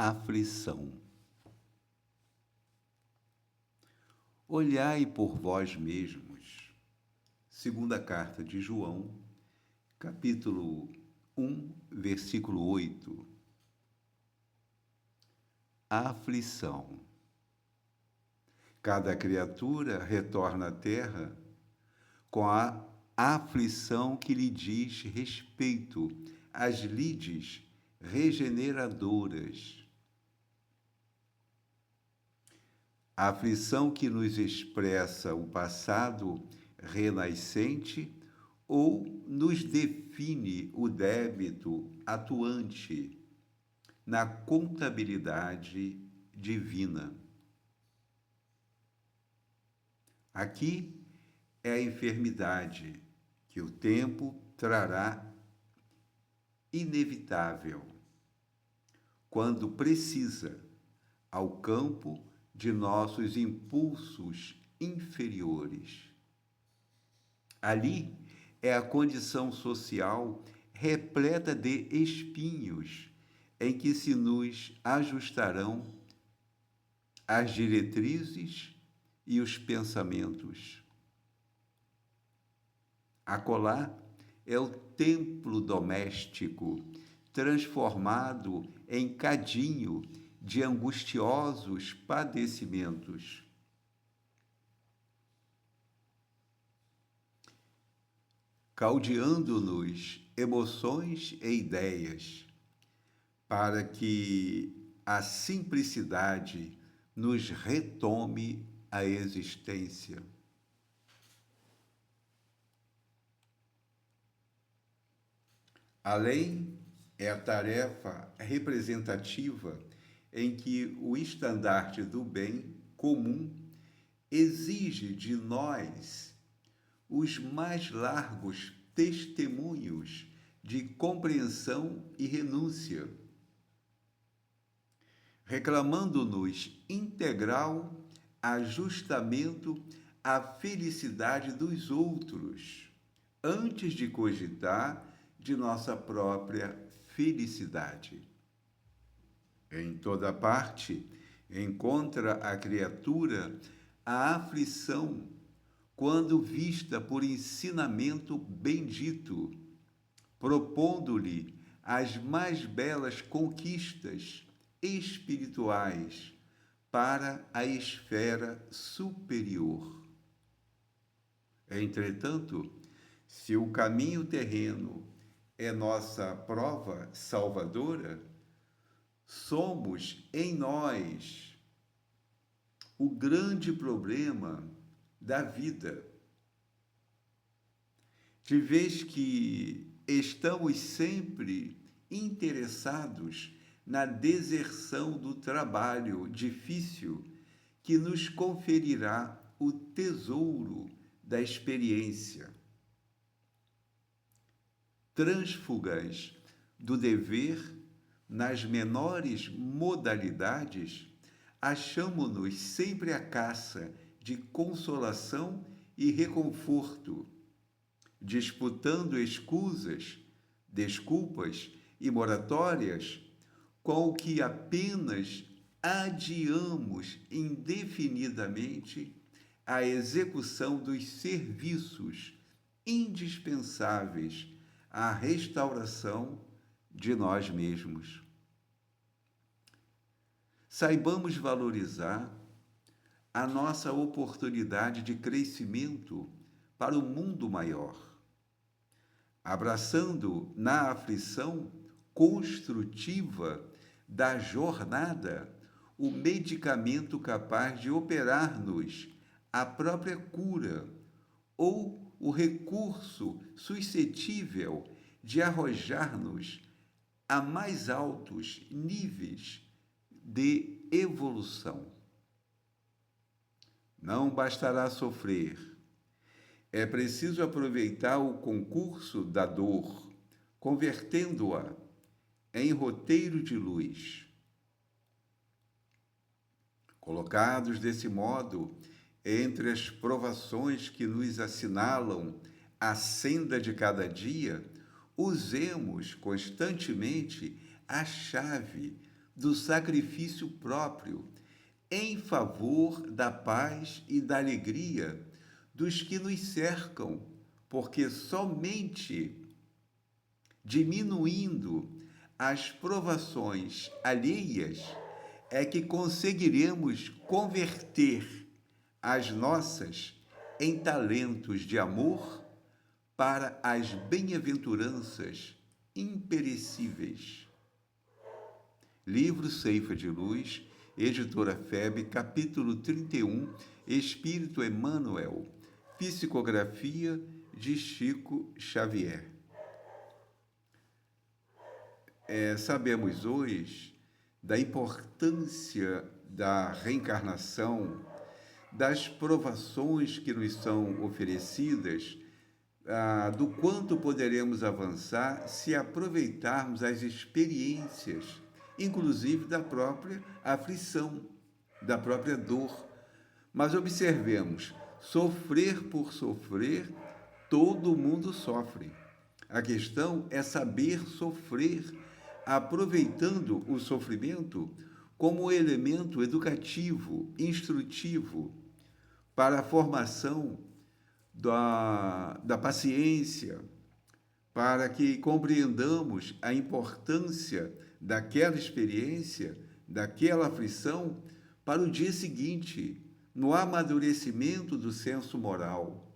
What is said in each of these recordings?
aflição. Olhai por vós mesmos. Segunda carta de João, capítulo 1, versículo 8. A aflição. Cada criatura retorna à terra com a aflição que lhe diz respeito às lides regeneradoras. A aflição que nos expressa o passado renascente ou nos define o débito atuante na contabilidade divina. Aqui é a enfermidade que o tempo trará inevitável, quando precisa, ao campo de nossos impulsos inferiores. Ali é a condição social repleta de espinhos em que se nos ajustarão as diretrizes e os pensamentos. Acolá é o templo doméstico, transformado em cadinho de angustiosos padecimentos. Caldeando-nos emoções e ideias, para que a simplicidade nos retome a existência. A lei é a tarefa representativa em que o estandarte do bem comum exige de nós os mais largos testemunhos de compreensão e renúncia, reclamando-nos integral ajustamento à felicidade dos outros, antes de cogitar de nossa própria felicidade. Em toda parte encontra a criatura a aflição quando vista por ensinamento bendito, propondo-lhe as mais belas conquistas espirituais para a esfera superior. Entretanto, se o caminho terreno é nossa prova salvadora, somos em nós o grande problema da vida. De vez que estamos sempre interessados na deserção do trabalho difícil que nos conferirá o tesouro da experiência. Trânsfugas do dever nas menores modalidades, achamo-nos sempre à caça de consolação e reconforto, disputando escusas, desculpas e moratórias com o que apenas adiamos indefinidamente a execução dos serviços indispensáveis à restauração de nós mesmos. Saibamos valorizar a nossa oportunidade de crescimento para o mundo maior, abraçando na aflição construtiva da jornada o medicamento capaz de operar-nos a própria cura ou o recurso suscetível de arrojar-nos a mais altos níveis de evolução. Não bastará sofrer. É preciso aproveitar o concurso da dor, convertendo-a em roteiro de luz. Colocados desse modo, entre as provações que nos assinalam a senda de cada dia, usemos constantemente a chave do sacrifício próprio em favor da paz e da alegria dos que nos cercam, porque somente diminuindo as provações alheias é que conseguiremos converter as nossas em talentos de amor para as bem-aventuranças imperecíveis. Livro Ceifa de Luz, Editora FEB, capítulo 31, Espírito Emmanuel, Psicografia de Chico Xavier. Sabemos hoje da importância da reencarnação, das provações que nos são oferecidas, do quanto poderemos avançar se aproveitarmos as experiências, inclusive da própria aflição, da própria dor. Mas observemos, sofrer por sofrer, todo mundo sofre. A questão é saber sofrer, aproveitando o sofrimento como elemento educativo, instrutivo, para a formação da paciência, para que compreendamos a importância daquela experiência, daquela aflição, para o dia seguinte, no amadurecimento do senso moral,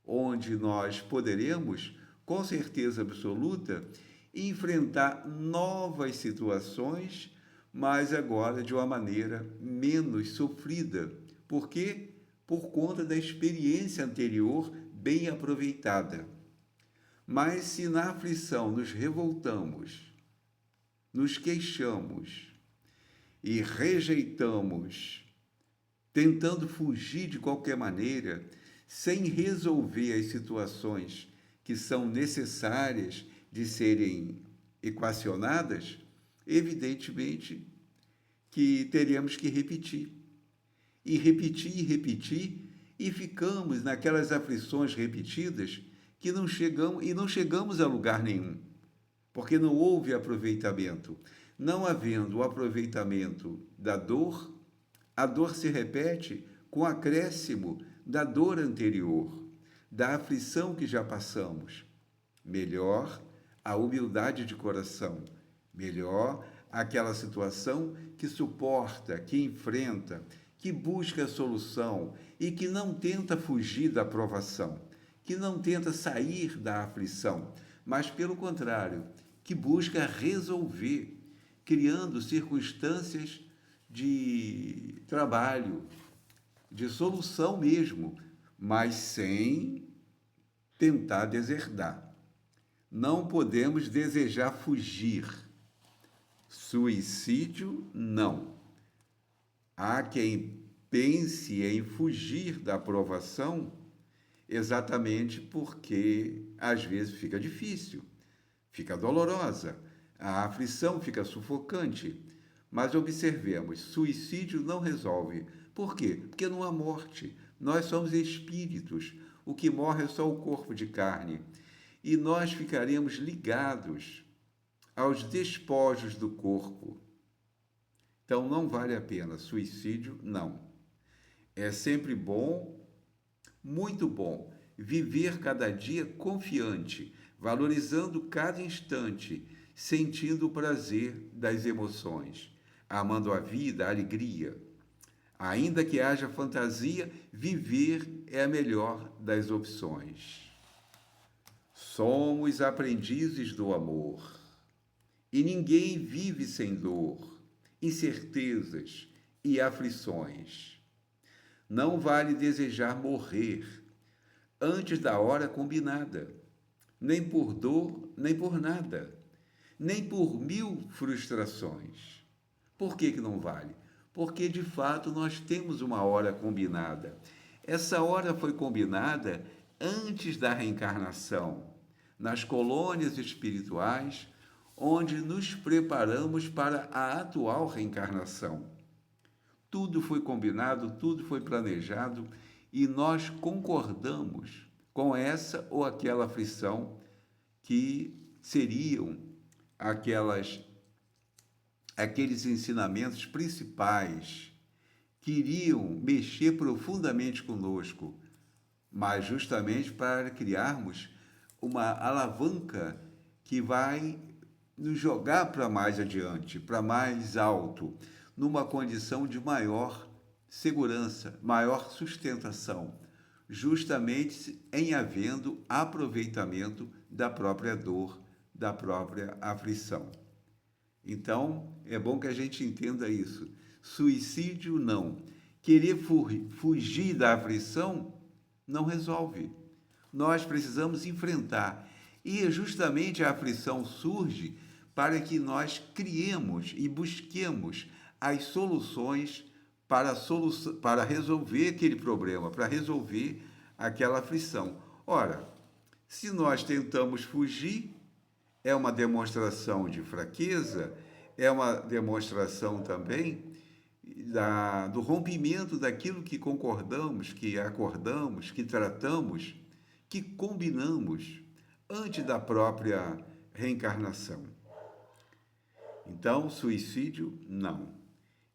onde nós poderemos, com certeza absoluta, enfrentar novas situações, mas agora de uma maneira menos sofrida. Por quê? Por conta da experiência anterior bem aproveitada. Mas se na aflição nos revoltamos, nos queixamos e rejeitamos, tentando fugir de qualquer maneira, sem resolver as situações que são necessárias de serem equacionadas, evidentemente que teremos que repetir. E repetir, e ficamos naquelas aflições repetidas que não chegamos a lugar nenhum, porque não houve aproveitamento. Não havendo o aproveitamento da dor, a dor se repete com acréscimo da dor anterior, da aflição que já passamos. Melhor a humildade de coração, melhor aquela situação que suporta, que enfrenta, que busca a solução e que não tenta fugir da provação, que não tenta sair da aflição, mas, pelo contrário, que busca resolver, criando circunstâncias de trabalho, de solução mesmo, mas sem tentar deserdar. Não podemos desejar fugir. Suicídio, não. Há quem pense em fugir da provação exatamente porque às vezes fica difícil, fica dolorosa, a aflição fica sufocante. Mas observemos, suicídio não resolve. Por quê? Porque não há morte. Nós somos espíritos. O que morre é só o corpo de carne. E nós ficaremos ligados aos despojos do corpo. Então, não vale a pena. Suicídio, não. É sempre bom, muito bom, viver cada dia confiante, valorizando cada instante, sentindo o prazer das emoções, amando a vida, a alegria. Ainda que haja fantasia, viver é a melhor das opções. Somos aprendizes do amor, e ninguém vive sem dor, incertezas e aflições. Não vale desejar morrer antes da hora combinada, nem por dor, nem por nada, nem por 1000 frustrações. Por que não vale? Porque, de fato, nós temos uma hora combinada. Essa hora foi combinada antes da reencarnação, nas colônias espirituais, onde nos preparamos para a atual reencarnação. Tudo foi combinado, tudo foi planejado e nós concordamos com essa ou aquela aflição que seriam aquelas aqueles ensinamentos principais que iriam mexer profundamente conosco, mas justamente para criarmos uma alavanca que vai nos jogar para mais adiante, para mais alto, numa condição de maior segurança, maior sustentação, justamente em havendo aproveitamento da própria dor, da própria aflição. Então, é bom que a gente entenda isso. Suicídio não. Querer fugir da aflição não resolve. Nós precisamos enfrentar. E justamente a aflição surge para que nós criemos e busquemos as soluções para resolver aquele problema, para resolver aquela aflição. Ora, se nós tentamos fugir, é uma demonstração de fraqueza, é uma demonstração também do rompimento daquilo que concordamos, que acordamos, que tratamos, que combinamos antes da própria reencarnação. Então, suicídio, não.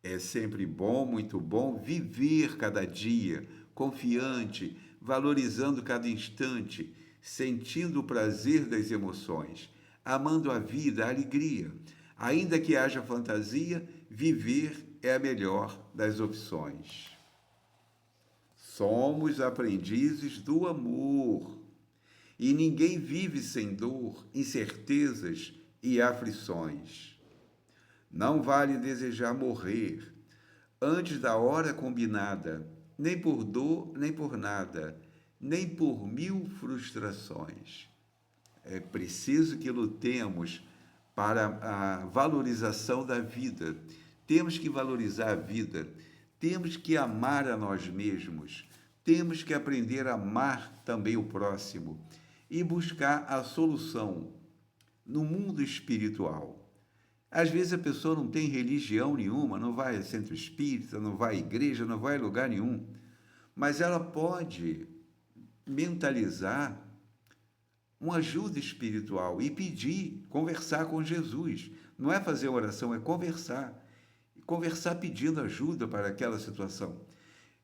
É sempre bom, muito bom, viver cada dia, confiante, valorizando cada instante, sentindo o prazer das emoções, amando a vida, a alegria. Ainda que haja fantasia, viver é a melhor das opções. Somos aprendizes do amor. E ninguém vive sem dor, incertezas e aflições. Não vale desejar morrer antes da hora combinada, nem por dor, nem por nada, nem por mil frustrações. É preciso que lutemos para a valorização da vida. Temos que valorizar a vida, temos que amar a nós mesmos, temos que aprender a amar também o próximo e buscar a solução no mundo espiritual. Às vezes a pessoa não tem religião nenhuma, não vai a centro espírita, não vai à igreja, não vai a lugar nenhum, mas ela pode mentalizar uma ajuda espiritual e pedir, conversar com Jesus. Não é fazer oração, é conversar. Conversar pedindo ajuda para aquela situação.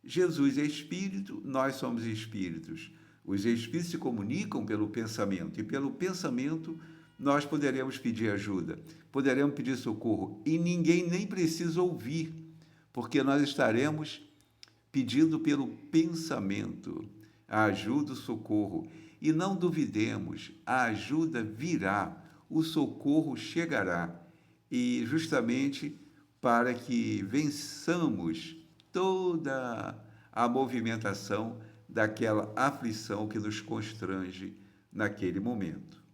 Jesus é espírito, nós somos espíritos. Os espíritos se comunicam pelo pensamento, e pelo pensamento nós poderemos pedir ajuda, poderemos pedir socorro, e ninguém nem precisa ouvir, porque nós estaremos pedindo pelo pensamento a ajuda, o socorro. E não duvidemos, a ajuda virá, o socorro chegará, e justamente para que vençamos toda a movimentação daquela aflição que nos constrange naquele momento.